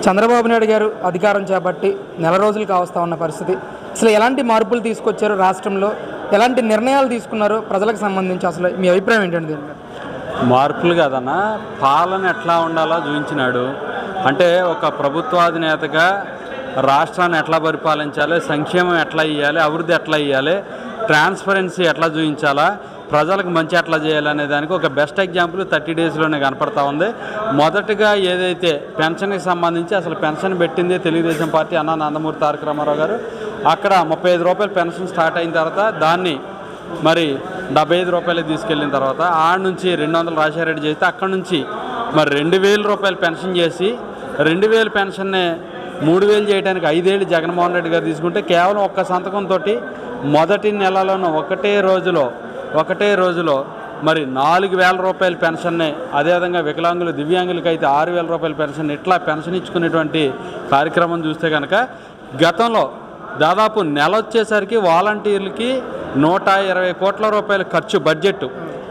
చంద్రబాబు నాయుడు గారు అధికారం చేపట్టి నెల రోజులు కావస్తా ఉన్న పరిస్థితి. అసలు ఎలాంటి మార్పులు తీసుకొచ్చారు రాష్ట్రంలో, ఎలాంటి నిర్ణయాలు తీసుకున్నారు ప్రజలకు సంబంధించి, అసలు మీ అభిప్రాయం ఏంటండి దీని మీద? మార్పులు కాదన్నా, పాలన ఎట్లా ఉండాలో చూపించినాడు. అంటే ఒక ప్రభుత్వాధినేతగా రాష్ట్రాన్ని ఎట్లా పరిపాలించాలి, సంక్షేమం ఎట్లా ఇవ్వాలి, అభివృద్ధి ఎట్లా ఇవ్వాలి, ట్రాన్స్పరెన్సీ ఎట్లా చూపించాలా, ప్రజలకు మంచి ఎట్లా చేయాలనే దానికి ఒక బెస్ట్ ఎగ్జాంపుల్ 30 డేస్లోనే కనపడతా ఉంది. మొదటగా ఏదైతే పెన్షన్కి సంబంధించి అసలు పెన్షన్ పెట్టింది తెలుగుదేశం పార్టీ అన్నా నందమూరి తారక రామారావు గారు. అక్కడ 35 రూపాయలు పెన్షన్ స్టార్ట్ అయిన తర్వాత దాన్ని మరి 75 రూపాయలకి తీసుకెళ్ళిన తర్వాత ఆడ నుంచి 200 రాజశేఖర చేస్తే అక్కడ నుంచి మరి 2000 రూపాయలు పెన్షన్ చేసి 2000 పెన్షన్నే 3000 చేయడానికి 5 ఏళ్ళు జగన్మోహన్ రెడ్డి గారు తీసుకుంటే కేవలం ఒక్క సంతకంతో మొదటి నెలలోనూ ఒకటే రోజులో మరి 4000 రూపాయల పెన్షన్నే, అదేవిధంగా వికలాంగులు దివ్యాంగులకి అయితే 6000 రూపాయల పెన్షన్, ఇట్లా పెన్షన్ ఇచ్చుకునేటువంటి కార్యక్రమం చూస్తే కనుక గతంలో దాదాపు నెల వచ్చేసరికి వాలంటీర్లకి 120 కోట్ల రూపాయల ఖర్చు బడ్జెట్,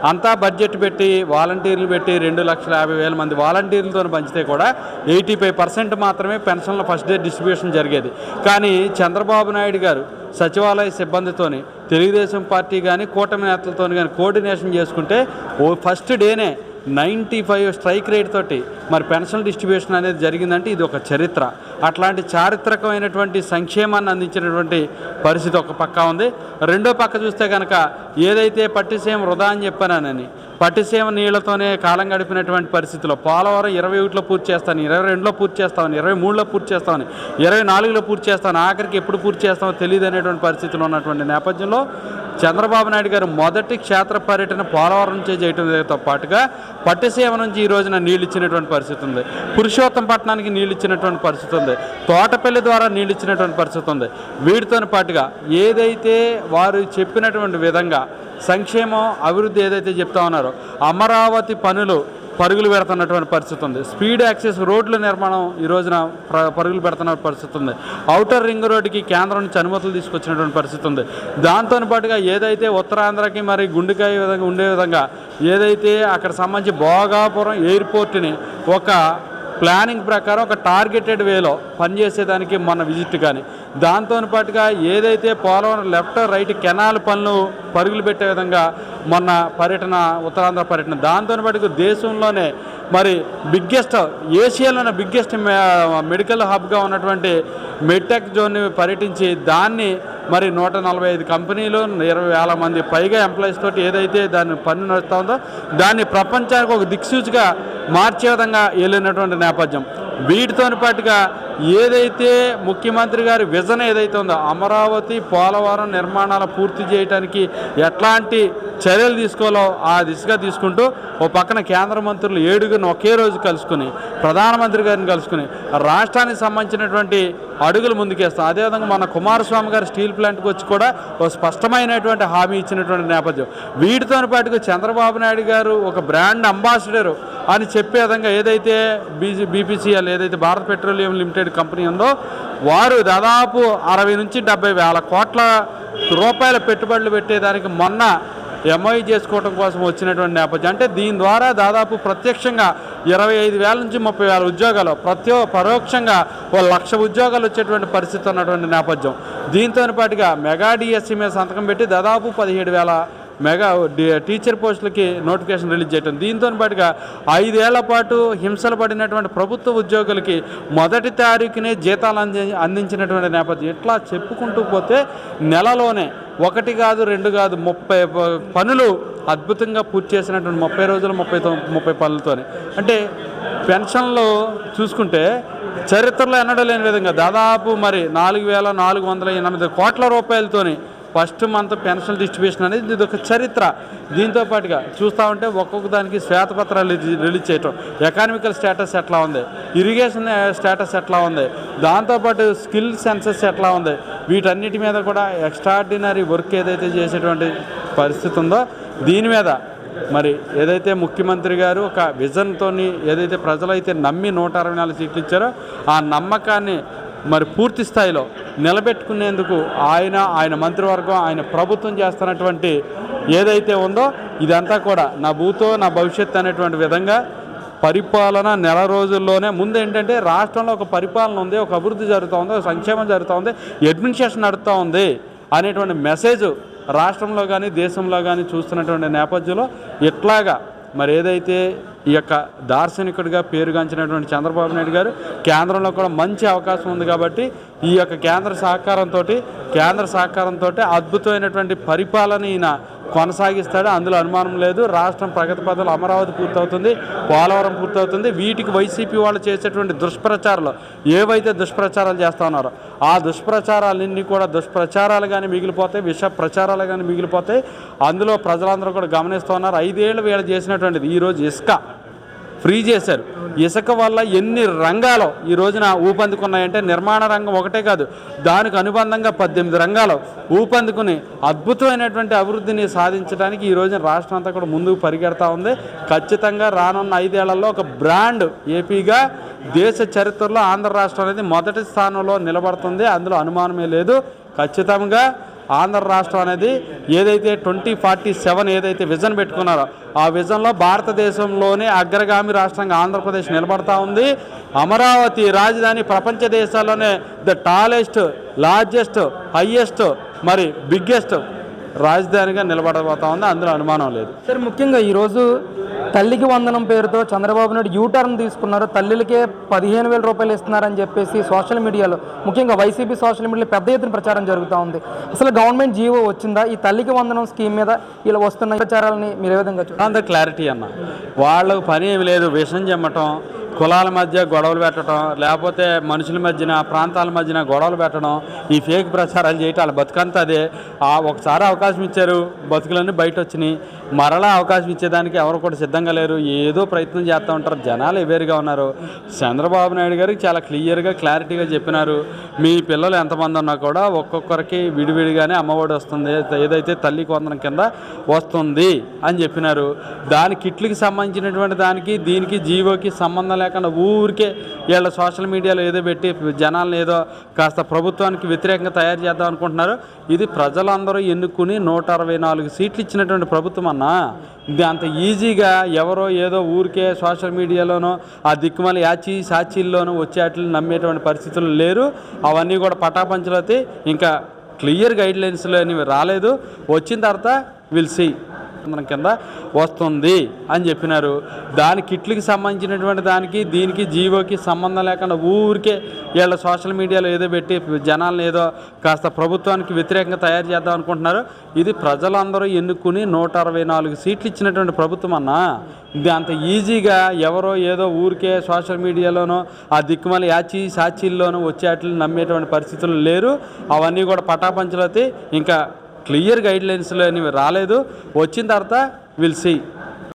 అంతా బడ్జెట్ పెట్టి వాలంటీర్లు పెట్టి 2,50,000 మంది వాలంటీర్లతో పంచితే కూడా 85% మాత్రమే పెన్షన్ల ఫస్ట్ డే డిస్ట్రిబ్యూషన్ జరిగేది. కానీ చంద్రబాబు నాయుడు గారు సచివాలయ సిబ్బందితోని తెలుగుదేశం పార్టీ కానీ కూటమి నేతలతో కానీ కోఆర్డినేషన్ చేసుకుంటే ఫస్ట్ డేనే 95 స్ట్రైక్ రేట్ తోటి మరి పెన్షన్ డిస్ట్రిబ్యూషన్ అనేది జరిగిందంటే ఇది ఒక చరిత్ర. అట్లాంటి చారిత్రకమైనటువంటి సంక్షేమాన్ని అందించినటువంటి పరిస్థితి ఒక పక్క ఉంది. రెండో పక్క చూస్తే కనుక ఏదైతే పట్టిసీమ వృధా అని చెప్పానని, పట్టిసీమ నీళ్లతోనే కాలం గడిపినటువంటి పరిస్థితిలో పోలవరం 21లో పూర్తి చేస్తాను, 22లో పూర్తి చేస్తామని, 23లో పూర్తి చేస్తామని, 24లో పూర్తి చేస్తాను, ఆఖరికి ఎప్పుడు పూర్తి చేస్తామో తెలియదు అనేటువంటి పరిస్థితిలో ఉన్నటువంటి నేపథ్యంలో చంద్రబాబు నాయుడు గారు మొదటి క్షేత్ర పర్యటన పోలవరం నుంచే చేయడంతో పాటుగా పట్టిసీమ నుంచి ఈ రోజున నీళ్ళు ఇచ్చినటువంటి పరిస్థితి ఉంది, పురుషోత్తంపట్నానికి నీళ్ళు ఇచ్చినటువంటి పరిస్థితి ఉంది, తోటపల్లి ద్వారా నీళ్ళు ఇచ్చినటువంటి పరిస్థితి ఉంది. వీటితో పాటుగా ఏదైతే వారు చెప్పినటువంటి విధంగా సంక్షేమం అభివృద్ధి ఏదైతే చెప్తా ఉన్నారో అమరావతి పరుగులు పెడుతున్నటువంటి పరిస్థితి ఉంది. స్పీడ్ యాక్సెస్ రోడ్ల నిర్మాణం ఈ రోజున పరుగులు పెడుతున్న పరిస్థితి ఉంది. ఔటర్ రింగ్ రోడ్డుకి కేంద్రం నుంచి అనుమతులు తీసుకొచ్చినటువంటి పరిస్థితి ఉంది. దాంతో పాటుగా ఏదైతే ఉత్తరాంధ్రకి మరి గుండెకాయ విధంగా ఉండే విధంగా ఏదైతే అక్కడ సంబంధించి భోగాపురం ఎయిర్పోర్ట్ని ఒక ప్లానింగ్ ప్రకారం ఒక టార్గెటెడ్ వేలో పనిచేసేదానికి మన విజిట్ కానీ, దాంతో పాటుగా ఏదైతే పోలవరం లెఫ్ట్ రైట్ కెనాల్ పనులు పరుగులు పెట్టే విధంగా మొన్న పర్యటన, ఉత్తరాంధ్ర పర్యటన, దాంతో పాటుగా దేశంలోనే మరి ఏషియాలోనే బిగ్గెస్ట్ మెడికల్ హబ్గా ఉన్నటువంటి మెడ్టెక్ జోన్ని పర్యటించి దాన్ని మరి 145 కంపెనీలు 20,000 మంది పైగా ఎంప్లాయీస్ తోటి ఏదైతే దాన్ని పని నడుస్తూ ఉందో దాన్ని ప్రపంచానికి ఒక దిక్సూచిగా మార్చే విధంగా వెళ్ళినటువంటి నేపథ్యం. వీటితో పాటుగా ఏదైతే ముఖ్యమంత్రి గారి విజన్ ఏదైతే ఉందో అమరావతి పోలవరం నిర్మాణాలు పూర్తి చేయడానికి ఎట్లాంటి చర్యలు తీసుకోవాలో ఆ దిశగా తీసుకుంటూ ఓ పక్కన కేంద్ర మంత్రులు 7గురిని ఒకే రోజు కలుసుకుని ప్రధానమంత్రి గారిని కలుసుకుని రాష్ట్రానికి సంబంధించినటువంటి అడుగులు ముందుకేస్తాం. అదేవిధంగా మన కుమారస్వామి గారు స్టీల్ ప్లాంట్కి వచ్చి కూడా ఒక స్పష్టమైనటువంటి హామీ ఇచ్చినటువంటి నేపథ్యం. వీటితో పాటుగా చంద్రబాబు నాయుడు గారు ఒక బ్రాండ్ అంబాసిడరు అని చెప్పే విధంగా ఏదైతే బీపీసీఎల్ ఏదైతే భారత్ పెట్రోలియం లిమిటెడ్ కంపెనీ ఉందో వారు దాదాపు 60 నుంచి 70 వేల కోట్ల రూపాయల పెట్టుబడులు పెట్టేదానికి మొన్న ఎంఐ చేసుకోవడం కోసం వచ్చినటువంటి నేపథ్యం. అంటే దీని ద్వారా దాదాపు ప్రత్యక్షంగా 25,000 నుంచి 30,000 ఉద్యోగాలు, పరోక్షంగా 1,00,000 ఉద్యోగాలు వచ్చేటువంటి పరిస్థితి ఉన్నటువంటి నేపథ్యం. దీంతో పాటుగా మెగా డిఎస్సీ మీద సంతకం పెట్టి దాదాపు 17,000 మెగా టీచర్ పోస్టులకి నోటిఫికేషన్ రిలీజ్ చేయటం. దీంతో పాటుగా 5 ఏళ్ల పాటు హింసలు పడినటువంటి ప్రభుత్వ ఉద్యోగులకి మొదటి తారీఖునే జీతాలు అందించినటువంటి నేపథ్యం. ఇట్లా చెప్పుకుంటూ పోతే నెలలోనే 1 కాదు 2 కాదు 30 పనులు అద్భుతంగా పూర్తి చేసినటువంటి 30 రోజులు 30 పనులతోనే. అంటే పెన్షన్లు చూసుకుంటే చరిత్రలో ఎన్నడూ లేని విధంగా దాదాపు మరి 4,408 కోట్ల రూపాయలతోని ఫస్ట్ మంత్ పెన్షన్ డిస్ట్రిబ్యూషన్ అనేది ఇది ఒక చరిత్ర. దీంతో పాటుగా చూస్తూ ఉంటే ఒక్కొక్క దానికి శ్వేతపత్రాలు రిలీజ్ చేయటం, ఎకానమికల్ స్టేటస్ ఎట్లా ఉంది, ఇరిగేషన్ స్టేటస్ ఎట్లా ఉంది, దాంతోపాటు స్కిల్ సెన్సెస్ ఎట్లా ఉంది, వీటన్నిటి మీద కూడా ఎక్స్ట్రాడినరీ వర్క్ ఏదైతే చేసేటువంటి పరిస్థితి ఉందో దీని మీద మరి ఏదైతే ముఖ్యమంత్రి గారు ఒక విజన్తో ఏదైతే ప్రజలైతే నమ్మి 164 సీట్లు ఇచ్చారో ఆ నమ్మకాన్ని మరి పూర్తి స్థాయిలో నిలబెట్టుకునేందుకు ఆయన మంత్రివర్గం, ఆయన ప్రభుత్వం చేస్తున్నటువంటి ఏదైతే ఉందో ఇదంతా కూడా నా భూతో నా భవిష్యత్తు అనేటువంటి విధంగా పరిపాలన నెల రోజుల్లోనే ముందు ఏంటంటే రాష్ట్రంలో ఒక పరిపాలన ఉంది, ఒక అభివృద్ధి జరుగుతూ ఉంది, ఒక సంక్షేమం జరుగుతూ ఉంది, అడ్మినిస్ట్రేషన్ నడుస్తూ ఉంది అనేటువంటి మెసేజ్ రాష్ట్రంలో కానీ దేశంలో కానీ చూస్తున్నటువంటి నేపథ్యంలో ఇట్లాగా మరి ఏదైతే ఈ యొక్క దార్శనికుడిగా పేరుగాంచినటువంటి చంద్రబాబు నాయుడు గారు కేంద్రంలో కూడా మంచి అవకాశం ఉంది కాబట్టి ఈ యొక్క కేంద్ర సహకారంతో అద్భుతమైనటువంటి పరిపాలన ఈయన కొనసాగిస్తాడు, అందులో అనుమానం లేదు. రాష్ట్రం ప్రగతి పథంలో అమరావతి పూర్తవుతుంది, పోలవరం పూర్తవుతుంది. వీటికి వైసీపీ వాళ్ళు చేసేటువంటి దుష్ప్రచారాలు ఏవైతే దుష్ప్రచారాలు చేస్తూ ఉన్నారో ఆ దుష్ప్రచారాలన్నీ కూడా దుష్ప్రచారాలు కానీ మిగిలిపోతాయి, విష ప్రచారాలు కానీ మిగిలిపోతాయి. అందులో ప్రజలందరూ కూడా గమనిస్తూ ఉన్నారు. 5 ఏళ్ళు వీళ్ళు చేసినటువంటిది ఈరోజు ఇసుక ఫ్రీ చేశారు. ఇసుక వల్ల ఎన్ని రంగాలు ఈ రోజున ఊపందుకున్నాయంటే నిర్మాణ రంగం ఒకటే కాదు, దానికి అనుబంధంగా 18 రంగాలు ఊపందుకుని అద్భుతమైనటువంటి అభివృద్ధిని సాధించడానికి ఈ రోజున రాష్ట్రం అంతా కూడా ముందుకు పరిగెడతా ఉంది. ఖచ్చితంగా రానున్న 5 ఏళ్లలో ఒక బ్రాండ్ ఏపీగా దేశ చరిత్రలో ఆంధ్ర రాష్ట్రం అనేది మొదటి స్థానంలో నిలబడుతుంది, అందులో అనుమానమే లేదు. ఖచ్చితంగా ఆంధ్ర రాష్ట్రం అనేది ఏదైతే 2047 ఏదైతే విజన్ పెట్టుకున్నారో ఆ విజన్లో భారతదేశంలోనే అగ్రగామి రాష్ట్రంగా ఆంధ్రప్రదేశ్ నిలబడతా ఉంది. అమరావతి రాజధాని ప్రపంచ దేశాల్లోనే ద టాలెస్ట్, లార్జెస్ట్, హయ్యెస్ట్ మరి బిగ్గెస్ట్ రాజధానిగా నిలబడబోతా ఉంది, అందులో అనుమానం లేదు. సార్, ముఖ్యంగా ఈరోజు తల్లికి వందనం పేరుతో చంద్రబాబు నాయుడు యూటర్న్ తీసుకున్నారు. తల్లిలకే 15,000 రూపాయలు ఇస్తున్నారని చెప్పేసి సోషల్ మీడియాలో, ముఖ్యంగా వైసీపీ సోషల్ మీడియాలో పెద్ద ఎత్తున ప్రచారం జరుగుతూ ఉంది. అసలు గవర్నమెంట్ జీవో వచ్చిందా ఈ తల్లికి వందనం స్కీమ్ మీద? ఇలా వస్తున్న ప్రచారాలని మీరు ఏ విధంగా చూడాలి? అంత క్లారిటీ అన్న, వాళ్ళకు పని ఏమి లేదు, విషం చెమ్మటం, కులాల మధ్య గొడవలు పెట్టడం, లేకపోతే మనుషుల మధ్యన ప్రాంతాల మధ్యన గొడవలు పెట్టడం, ఈ ఫేక్ ప్రచారాలు చేయటం వాళ్ళ బతుకంతా అదే. ఒకసారి అవకాశం ఇచ్చారు, బతుకులన్నీ బయట వచ్చినాయి. మరలా అవకాశం ఇచ్చేదానికి ఎవరు కూడా సిద్ధంగా లేరు, ఏదో ప్రయత్నం చేస్తూ ఉంటారు. జనాలు ఎవేరుగా ఉన్నారు. చంద్రబాబు నాయుడు గారికి చాలా క్లియర్గా క్లారిటీగా చెప్పినారు, మీ పిల్లలు ఎంతమంది ఉన్నా కూడా ఒక్కొక్కరికి విడివిడిగానే అమ్మఒడి వస్తుంది, ఏదైతే తల్లికి వందనం కింద వస్తుంది అని చెప్పినారు. దాని కిట్లకి సంబంధించినటువంటి దానికి దీనికి జీవోకి సంబంధం లేకుండా ఊరికే వీళ్ళ సోషల్ మీడియాలో ఏదో పెట్టి జనాలను ఏదో కాస్త ప్రభుత్వానికి వ్యతిరేకంగా తయారు చేద్దాం అనుకుంటున్నారు. ఇది ప్రజలందరూ ఎన్నుకుని 164 సీట్లు ఇచ్చినటువంటి ప్రభుత్వం అన్నా. ఇది అంత ఈజీగా ఎవరో ఏదో ఊరికే సోషల్ మీడియాలోనో ఆ దిక్కుమల సాక్షీల్లోనూ వచ్చేట్లు నమ్మేటువంటి పరిస్థితులు లేరు. అవన్నీ కూడా పటాపంచలవుతాయి. ఇంకా క్లియర్ గైడ్లైన్స్లో అనేవి రాలేదు, వచ్చిన తర్వాత విల్ సీ కింద వస్తుంది అని చెప్పినారు. దాని కిట్లకి సంబంధించినటువంటి దానికి దీనికి జీవోకి సంబంధం లేకుండా ఊరికే వీళ్ళ సోషల్ మీడియాలో ఏదో పెట్టి జనాలను ఏదో కాస్త ప్రభుత్వానికి వ్యతిరేకంగా తయారు చేద్దాం అనుకుంటున్నారు. ఇది ప్రజలందరూ ఎన్నుకుని 164 సీట్లు ఇచ్చినటువంటి ప్రభుత్వం అన్నా. ఇది అంత ఈజీగా ఎవరో ఏదో ఊరికే సోషల్ మీడియాలోనో ఆ దిక్కుమల సాక్షీల్లోనూ వచ్చేట్లు నమ్మేటువంటి పరిస్థితులు లేరు. అవన్నీ కూడా పటాపంచలవుతాయి. ఇంకా క్లియర్ గైడ్లైన్స్లో అనేవి రాలేదు, వచ్చిన తర్వాత విల్ సీ.